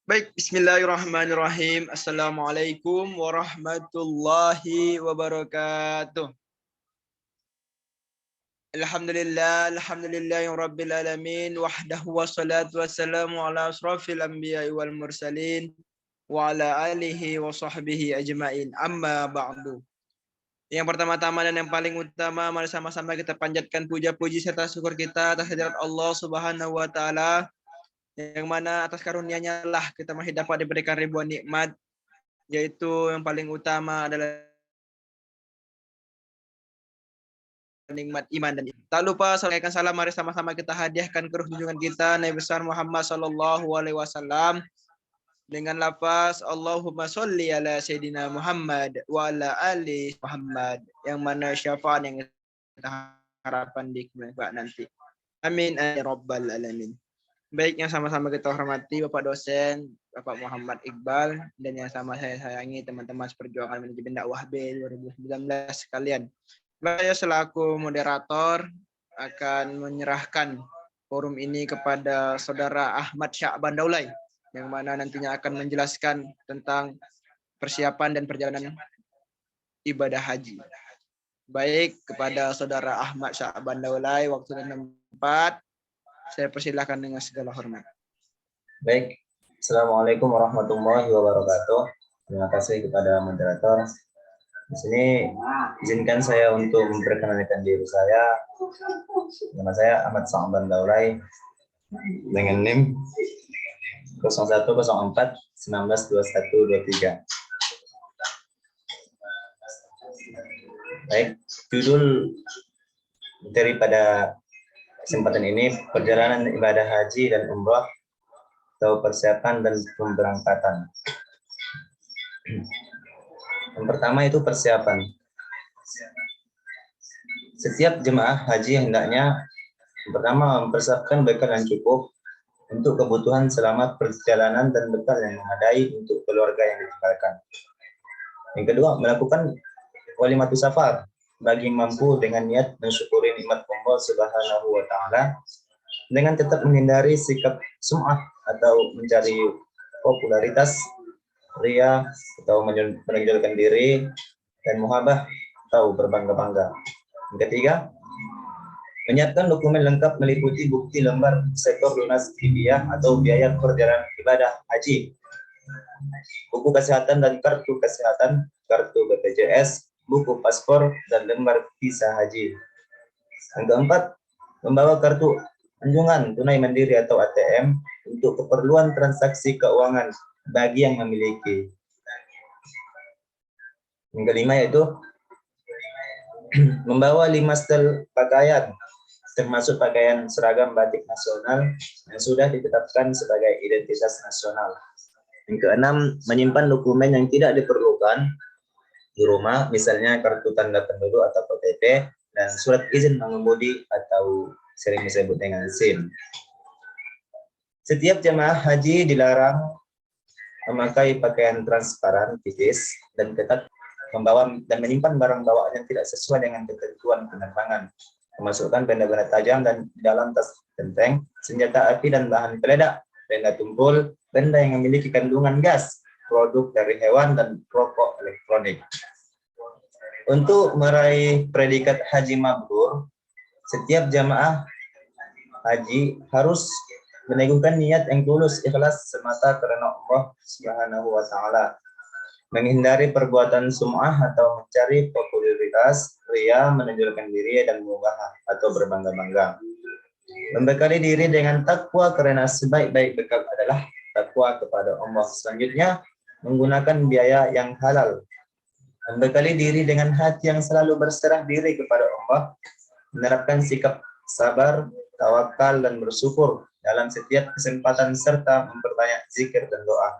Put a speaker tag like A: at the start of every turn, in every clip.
A: Baik, bismillahirrahmanirrahim. Assalamualaikum warahmatullahi wabarakatuh. Alhamdulillah rabbil alamin wahdahu wassalatu wassalamu ala asrafil anbiya'i wal mursalin wa ala alihi wa sahbihi ajmain. Amma ba'du. Yang pertama-tama dan yang paling utama, mari sama-sama kita panjatkan puja-puji serta syukur kita atas hadirat Allah Subhanahu wa taala, yang mana atas karunia-Nya lah kita masih dapat diberikan ribuan nikmat, yaitu yang paling utama adalah nikmat iman dan iman. Tak lupa sampaikan salam, mari sama-sama kita hadiahkan ke ruh junjungan kita Nabi besar Muhammad sallallahu alaihi wasallam dengan lafaz Allahumma sholli ala sayyidina Muhammad wa ala ali Muhammad, yang mana syafaat yang kita harapkan di kemudian nanti. Amin ya rabbal alamin. Baik, yang sama-sama kita hormati Bapak dosen, Bapak Muhammad Iqbal, dan yang sama saya sayangi teman-teman seperjuangan manajemen dakwah B 2019 sekalian. Saya selaku moderator akan menyerahkan forum ini kepada Saudara Ahmad Sya'ban Daulay, yang mana nantinya akan menjelaskan tentang persiapan dan perjalanan ibadah haji. Baik, kepada Saudara Ahmad Sya'ban Daulay, waktu dan tempat saya persilahkan dengan segala hormat.
B: Baik, Assalamualaikum warahmatullahi wabarakatuh. Terima kasih kepada moderator. Di sini izinkan saya untuk memperkenalkan diri saya. Nama saya Ahmad Sya'ban Daulay dengan NIM 0104 192123. Baik, judul daripada kesempatan ini perjalanan ibadah haji dan umrah atau persiapan dan pemberangkatan. Yang pertama itu persiapan. Setiap jemaah haji hendaknya pertama mempersiapkan bekal yang cukup untuk kebutuhan selama perjalanan dan bekal yang memadai untuk keluarga yang ditinggalkan. Yang kedua, melakukan walimatus safar bagi mampu dengan niat mensyukuri nikmat Allah Subhanahu wa taala dengan tetap menghindari sikap sum'ah atau mencari popularitas, ria atau menonjolkan diri, dan muhabah atau berbangga-bangga. Yang ketiga, menyiapkan dokumen lengkap meliputi bukti lembar sektor lunas fidyah atau biaya perjalanan ibadah haji, buku kesehatan dan kartu kesehatan, kartu BPJS, buku paspor, dan lembar visa haji. Yang keempat, membawa kartu anjungan tunai mandiri atau ATM untuk keperluan transaksi keuangan bagi yang memiliki. Yang kelima yaitu membawa 5 setel pakaian, termasuk pakaian seragam batik nasional yang sudah ditetapkan sebagai identitas nasional. Yang keenam, menyimpan dokumen yang tidak diperlukan di rumah, misalnya kartu tanda penduduk atau KTP, dan surat izin mengemudi atau sering disebut dengan SIM. Setiap jemaah haji dilarang memakai pakaian transparan tipis dan ketat, membawa dan menyimpan barang bawaan yang tidak sesuai dengan ketentuan penerbangan, memasukkan benda-benda tajam dan di dalam tas genteng, senjata api dan bahan peledak, benda tumpul, benda yang memiliki kandungan gas, produk dari hewan, dan rokok elektronik. Untuk meraih predikat haji mabrur, setiap jamaah haji harus meneguhkan niat yang tulus ikhlas semata karena Allah Subhanahu wa taala, menghindari perbuatan sum'ah atau mencari popularitas, ria, menonjolkan diri, dan mubahah atau berbangga-bangga. Membekali diri dengan takwa karena sebaik-baik bekal adalah takwa kepada Allah. Selanjutnya, menggunakan biaya yang halal. Membekali diri dengan hati yang selalu berserah diri kepada Allah, menerapkan sikap sabar, tawakal, dan bersyukur dalam setiap kesempatan, serta memperbanyak zikir dan doa.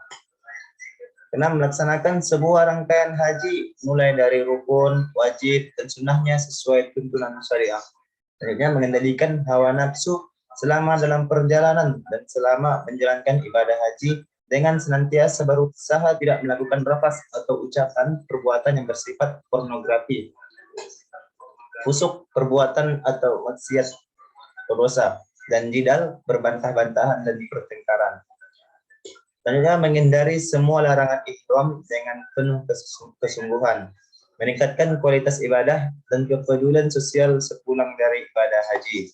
B: Keenam, melaksanakan sebuah rangkaian haji mulai dari rukun, wajib, dan sunnahnya sesuai tuntunan syariah. Selanjutnya, mengendalikan hawa nafsu selama dalam perjalanan dan selama menjalankan ibadah haji dengan senantiasa berusaha tidak melakukan lafaz atau ucapan perbuatan yang bersifat pornografi, fusuk, perbuatan atau maksiat atau dosa, dan jidal, berbantah-bantahan dan pertengkaran. Selanjutnya, menghindari semua larangan ihram dengan penuh kesungguhan, meningkatkan kualitas ibadah dan kepedulian sosial sepulang dari ibadah haji.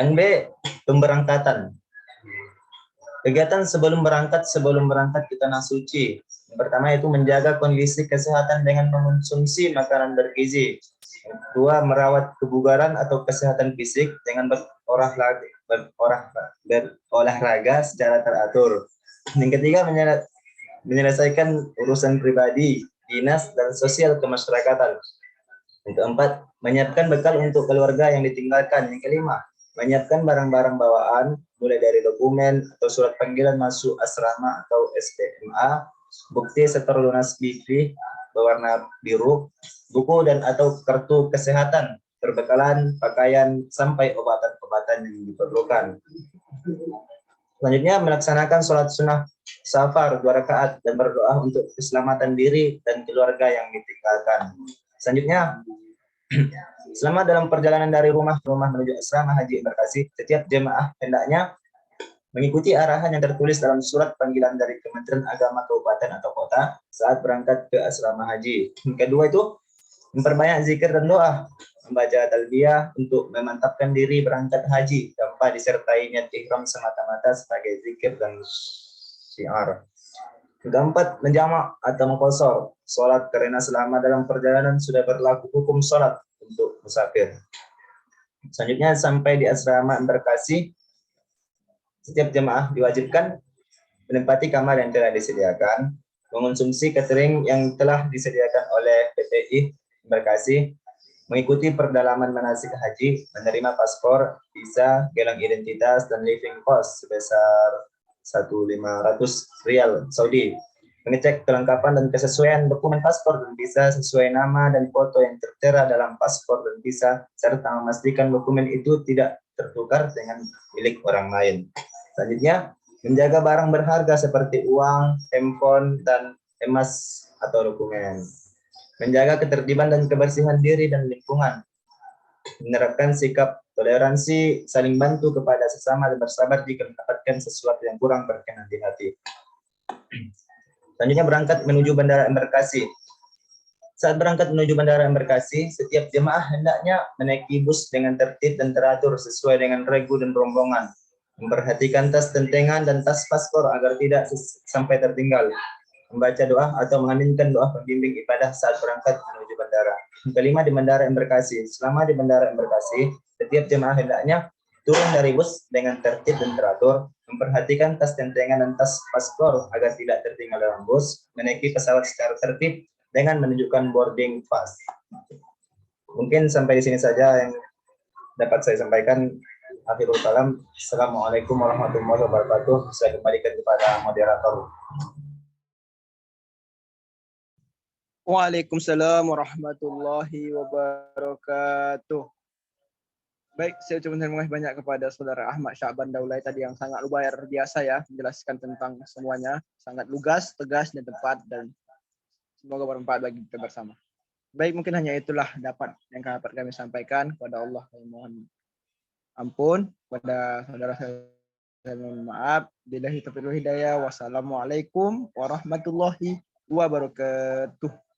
B: Yang B, pemberangkatan. Kegiatan sebelum berangkat ke tanah suci. Yang pertama itu menjaga kondisi kesehatan dengan mengonsumsi makanan bergizi. Yang kedua, merawat kebugaran atau kesehatan fisik dengan berolahraga secara teratur. Yang ketiga, menyelesaikan urusan pribadi, dinas, dan sosial kemasyarakatan. Yang keempat, menyiapkan bekal untuk keluarga yang ditinggalkan. Yang kelima, menyiapkan barang-barang bawaan, mulai dari dokumen atau surat panggilan masuk asrama atau SPMA, bukti setor lunas BV berwarna biru, buku dan atau kartu kesehatan, perbekalan, pakaian, sampai obat-obatan yang diperlukan. Selanjutnya, melaksanakan sholat sunnah safar 2 rakaat dan berdoa untuk keselamatan diri dan keluarga yang ditinggalkan. Selanjutnya, selama dalam perjalanan dari rumah menuju asrama haji embarkasi, setiap jemaah hendaknya mengikuti arahan yang tertulis dalam surat panggilan dari Kementerian Agama Kabupaten atau Kota saat berangkat ke asrama haji. Yang kedua itu, memperbanyak zikir dan doa, membaca talbiyah untuk memantapkan diri berangkat haji tanpa disertai niat ihram semata-mata sebagai zikir dan syiar. Yang keempat, menjamak atau mengqashar sholat karena selama dalam perjalanan sudah berlaku hukum sholat untuk musafir. Selanjutnya, sampai di asrama embarkasi, setiap jemaah diwajibkan menempati kamar yang telah disediakan, mengonsumsi catering yang telah disediakan oleh PTI embarkasi, mengikuti perdalaman manasik haji, menerima paspor, visa, gelang identitas, dan living cost sebesar 1.500 rial Saudi, mengecek kelengkapan dan kesesuaian dokumen paspor dan visa sesuai nama dan foto yang tertera dalam paspor dan visa, serta memastikan dokumen itu tidak tertukar dengan milik orang lain. Selanjutnya, menjaga barang berharga seperti uang, handphone, dan emas atau dokumen. Menjaga ketertiban dan kebersihan diri dan lingkungan. Menerapkan sikap toleransi, saling bantu kepada sesama dan bersabar jika mendapatkan sesuatu yang kurang berkenan di hati. Selanjutnya, berangkat menuju bandara embarkasi. Saat berangkat menuju bandara embarkasi, setiap jemaah hendaknya menaiki bus dengan tertib dan teratur sesuai dengan regu dan rombongan. Memperhatikan tas tentengan dan tas paspor agar tidak sampai tertinggal. Membaca doa atau mengaminkan doa pembimbing ibadah saat berangkat menuju bandara. Yang kelima, di bandara embarkasi. Selama di bandara embarkasi, setiap jemaah hendaknya turun dari bus dengan tertib dan teratur, memperhatikan tas tentengan dan tas paspor agar tidak tertinggal dalam bus, menaiki pesawat secara tertib dengan menunjukkan boarding pass. Mungkin sampai di sini saja yang dapat saya sampaikan. Akhirul kalam. Assalamualaikum warahmatullahi wabarakatuh. Saya kembalikan kepada moderator.
A: Waalaikumsalam warahmatullahi wabarakatuh. Baik, saya ucapkan terima kasih banyak kepada Saudara Ahmad Sya'ban Daulay tadi yang sangat luar biasa ya, menjelaskan tentang semuanya, sangat lugas, tegas, dan tepat, dan semoga bermanfaat bagi kita bersama. Baik, mungkin hanya itulah yang dapat kami sampaikan. Kepada Allah kami mohon ampun, kepada saudara saya mohon maaf. Billahi taufiq wal hidayah. Wassalamualaikum warahmatullahi wabarakatuh.